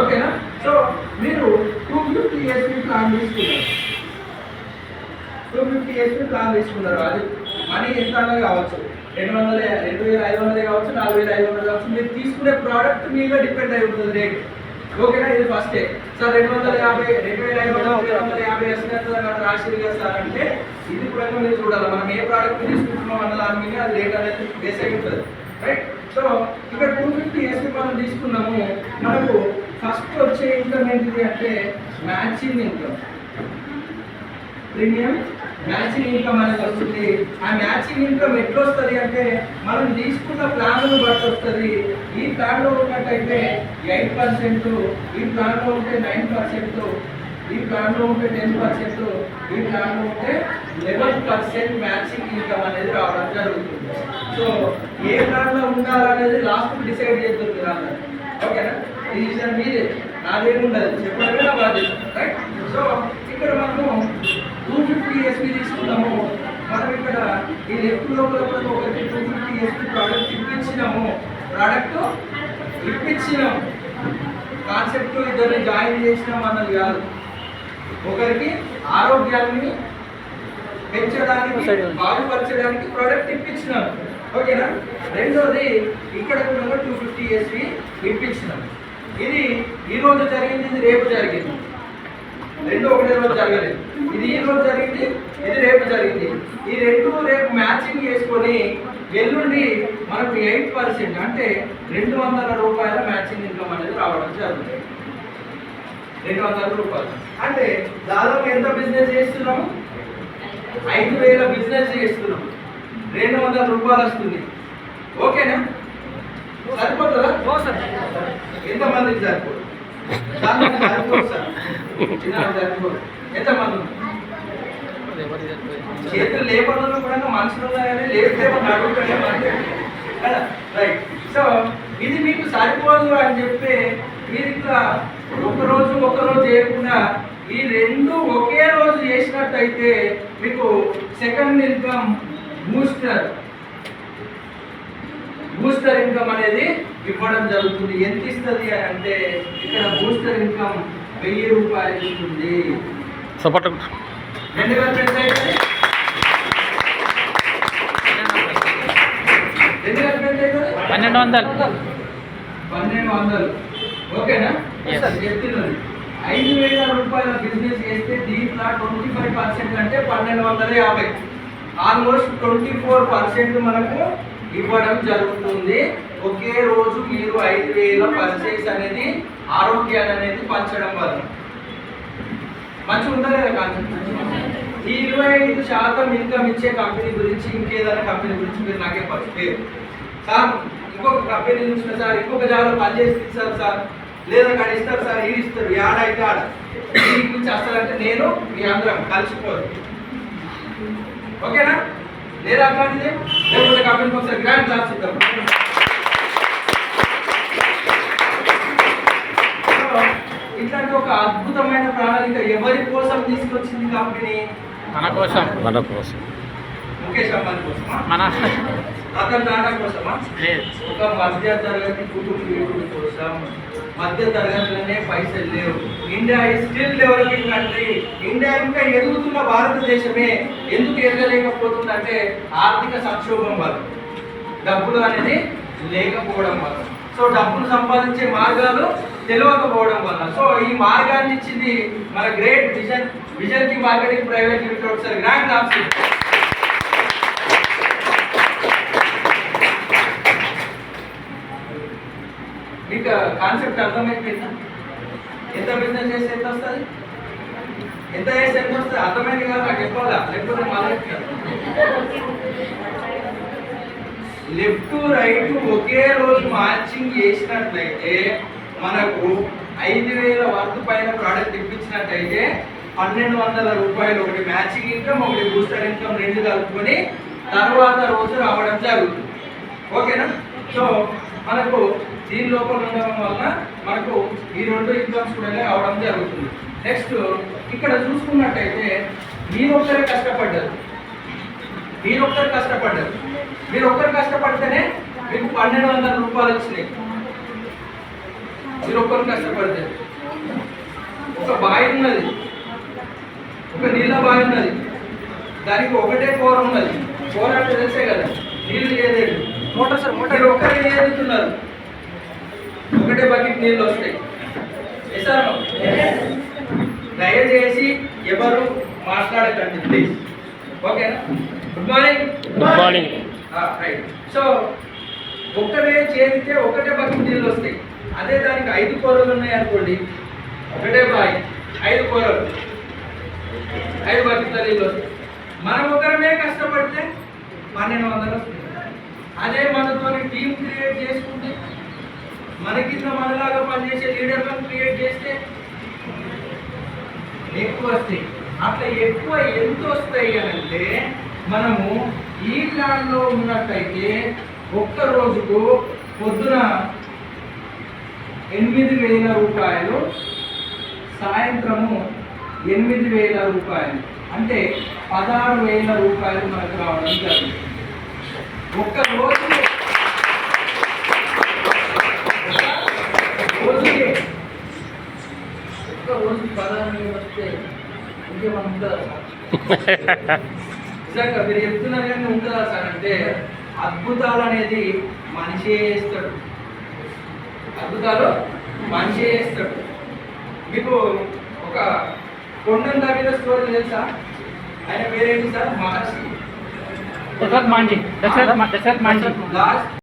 ఓకేనా? సో మీరు 250 SP plan తీసుకున్నారు, 250 SP ప్లాన్ తీసుకున్నారు. అది మనీ ఎంత అనేది కావచ్చు, 2,500 కావచ్చు, 4,500 కావచ్చు. మీరు తీసుకునే ప్రోడక్ట్ మీద డిపెండ్ అయి ఉంటుంది రేట్. ఓకేనా? ఇది ఫస్ట్ సార్ 250 2,500 వేస్తున్నారు రాశి కదా సార్ అంటే ఇది కూడా మీరు చూడాలి. మనం ఏ ప్రోడక్ట్ తీసుకుంటున్నాం అన్న దాని మీద అది రేట్ అనేది బేస్ అయి ఉంటుంది, రైట్? సో ఇక్కడ 250 SP మనం తీసుకున్నాము. మనకు ఫస్ట్ వచ్చే ఇన్కమ్ ఏంటిది అంటే matching income, premium matching income అనేది వస్తుంది. ఆ మ్యాచింగ్ ఇన్కమ్ ఎట్లా వస్తుంది అంటే మనం తీసుకున్న ప్లాన్ను బట్టి వస్తుంది. ఈ ప్లాన్లో ఉన్నట్టయితే 8%, ఈ ప్లాన్లో ఉంటే 9%, ఈ ప్లాన్లో ఉంటే 10%, ఈ ప్లాన్లో ఉంటే 11% మ్యాచింగ్ ఇన్కమ్ అనేది రావడం జరుగుతుంది. సో ఏ ప్లాన్లో ఉండాలనేది లాస్ట్ డిసైడ్ చేస్తుంది రాదు. ఓకేనా? ఈ విషయం మీదే, నాదేముండదు, చెప్పడమే నా బాధ్యత, రైట్? సో ఇక్కడ మనము 250 SP తీసుకున్నాము. మనం ఇక్కడ ఈ లెఫ్ట్ లోపల ఒకరికి 250 SP ప్రోడక్ట్ ఇప్పించినాము. కాన్సెప్ట్ ఇద్దరిని జాయిన్ చేసినాం అన్నది కాదు. ఒకరికి ఆరోగ్యాన్ని పెంచడానికి, బాగుపరచడానికి ప్రోడక్ట్ ఇప్పించినాం. ఓకేనా? రెండోది ఇక్కడ కూడా 250 SP ఇప్పించినాం. ఇది ఈ రోజు జరిగింది, ఇది రేపు జరిగింది. రెండు ఒకటే రోజు జరగలేదు. ఇది ఈ రోజు జరిగింది, ఇది రేపు జరిగింది. ఈ రెండు రేపు మ్యాచింగ్ చేసుకొని ఎల్లుండి మనకు 8% అంటే 200 రూపాయల మ్యాచింగ్ ఇన్కమ్ అనేది రావడం జరుగుతుంది. 200 రూపాయలు అంటే దాదాపు ఎంత బిజినెస్ చేస్తున్నాము? 5,000 బిజినెస్ చేస్తున్నాం, 200 రూపాయలు వస్తుంది. ఓకేనా? సరిపోతుందా? ఎంతమందికి సరిపోదు? ఎంతమంది చేతులు లేపడంలో కూడా మనుషులు ఉన్నాయని లేపితే రైట్. సో ఇది మీకు సరిపోదు అని చెప్పి మీరు ఇట్లా ఒకరోజు చేయకుండా ఈ రెండు ఒకే రోజు చేసినట్టయితే మీకు సెకండ్ ఇన్కమ్ బూస్టర్ ఇన్కమ్ అనేది ఇవ్వడం జరుగుతుంది. ఎంత ఇస్తుంది అని అంటే ఇక్కడ బూస్టర్ ఇన్కమ్ 1000 రూపాయలు ఇస్తుంది. 1200. ఓకేనా? చెప్తున్నది 5,000 రూపాయల బిజినెస్ చేస్తే దీంట్లో 25% అంటే 1250, ఆల్మోస్ట్ 24% మనకు ఇవ్వడం జరుగుతుంది. ఒకే రోజు మీరు 5,000 పర్చేస్ అనేది ఆరోగ్యాన్ని అనేది పంచడం వల్ల మంచిగా ఉంటుంది కదా కాన్సెప్ట్. ఈ 25% ఇన్కమ్ ఇచ్చే కంపెనీ గురించి, ఇంకేదైనా కంపెనీ గురించి మీరు నాకే పర్చేది సార్, ఇంకొక కంపెనీ చూసిన సార్, ఇంకొక జాగ్రత్త పనిచేసి ఇస్తారు సార్, లేదా అక్కడ ఇస్తారు సార్, ఈడు ఇస్తారు, యాడ్ అయితే ఆడ దీని గురించి వస్తారంటే నేను మీ అందరం కలిసిపోదు. ఓకేనా? లేదా అట్లాంటిది లేకపోతే కంపెనీకి ఒకసారి గ్రాండ్ క్లాస్ ఇద్దాం. ఇట్లాంటి ఒక అద్భుతమైన ప్రణాళిక ఎవరి కోసం తీసుకొచ్చింది కంపెనీ? మన కోసం. ముఖేష్ అంబానీ కోసమా? అతని నాన్న కోసమా? ఒక మధ్య తరగతి కుటుంబీకుడి కోసం. మధ్య తరగతిలోనే పైసలు లేవు. India is still developing country. India ఇంకా ఎదుగుతున్న భారతదేశమే. ఎందుకు ఎదగలేకపోతుందంటే ఆర్థిక సంక్షోభం వల్ల, డబ్బులు అనేది లేకపోవడం వల్ల. సో డబ్బులు సంపాదించే మార్గాలు తెలియకపోవడం వల్ల. సో ఈ మార్గాన్ని ఇచ్చింది మన గ్రేట్ విజన్ కి మార్కెటింగ్ ప్రైవేట్ లిమిటెడ్. ఒకసారి గ్రాండ్ క్లాప్స్. మీకు కాన్సెప్ట్ అర్థమైపోయిందా? ఎంత బిజినెస్ చేస్తే ఎంత వస్తుంది, ఎంత చేస్తే ఎంత వస్తుంది అర్థమైంది కదా? నాకు చెప్పాలా? లేకపోతే మళ్ళీ లెఫ్ట్ రైట్ ఒకే రోజు మ్యాచింగ్ చేసినట్లయితే మనకు 5,000 వర్త్ పైన ప్రోడక్ట్ ఇప్పించినట్టయితే 1,200 రూపాయలు ఒకటి మ్యాచింగ్ ఇన్కమ్, ఒకటి బూస్టర్ ఇన్కమ్, రెండు కలుపుకొని తర్వాత రోజు రావడం జరుగుతుంది. ఓకేనా? సో మనకు దీని లోపల ఉండడం వల్ల మనకు ఈ రెండు ఇన్కమ్స్ కూడా రావడం జరుగుతుంది. నెక్స్ట్ ఇక్కడ చూసుకున్నట్టయితే మీరు ఒక్కరే కష్టపడ్డారు, మీరు ఒక్కరు కష్టపడితేనే మీకు 1,200 రూపాయలు వచ్చినాయి. మీరు ఒక్కరు కష్టపడితే. ఒక బావి ఉన్నది, ఒక నీళ్ళ బావి ఉన్నది, దానికి ఒకటే కూర ఉన్నది. కూర అంటే తెలిసే కదా, నీళ్ళు ఏదేది మోటార్ సార్ మోటార్. మీరు ఒక్కరే ఏదుతున్నారు, ఒకటే బకెట్ నీళ్ళు వస్తాయి. వేసాను. దయచేసి ఎవరు మాట్లాడకండి ప్లీజ్, ఓకేనా? Good morning. Good morning. Right. So ఒక్కరే చేరితే ఒకటే బకెట్ నీళ్ళు వస్తాయి. అదే దానికి 5 కూరలు ఉన్నాయి అనుకోండి, ఒకటే బాయ్ 5 కూరలు, 5 బకెట్ల నీళ్ళు వస్తాయి. మనం ఒకరమే కష్టపడితే 1200 వస్తుంది. అదే మనతో టీం క్రియేట్ చేసుకుంటే, మన కింద మనలాగా పనిచేసే లీడర్లను క్రియేట్ చేస్తే ఎక్కువ వస్తాయి. అట్లా ఎక్కువ ఎంత వస్తాయి అంటే, మనము ఈ ప్లాన్లో ఉన్నట్టయితే ఒక్క రోజుకు పొద్దున 8,000 రూపాయలు, సాయంత్రము 8,000 రూపాయలు, అంటే 16,000 రూపాయలు మనకు రావడం జరుగుతుంది. ఒక్క రోజుకి ఒక్క రోజుకి 16,000 వస్తే ఇంకేమన్నా ఉంటుందా సార్? నిజంగా మీరు చెప్తున్నారు కానీ ఉంటుందా సార్ అంటే, అద్భుతాలు అనేది మనిషే చేస్తాడు. అద్భుతాలు మనిషే చేస్తాడు. మీకు ఒక కొండను దాటిన స్టోరీ తెలుసా? ఆయన పేరేంటి సార్? మహర్షి దశరథ్ మాంజీ. లాస్ట్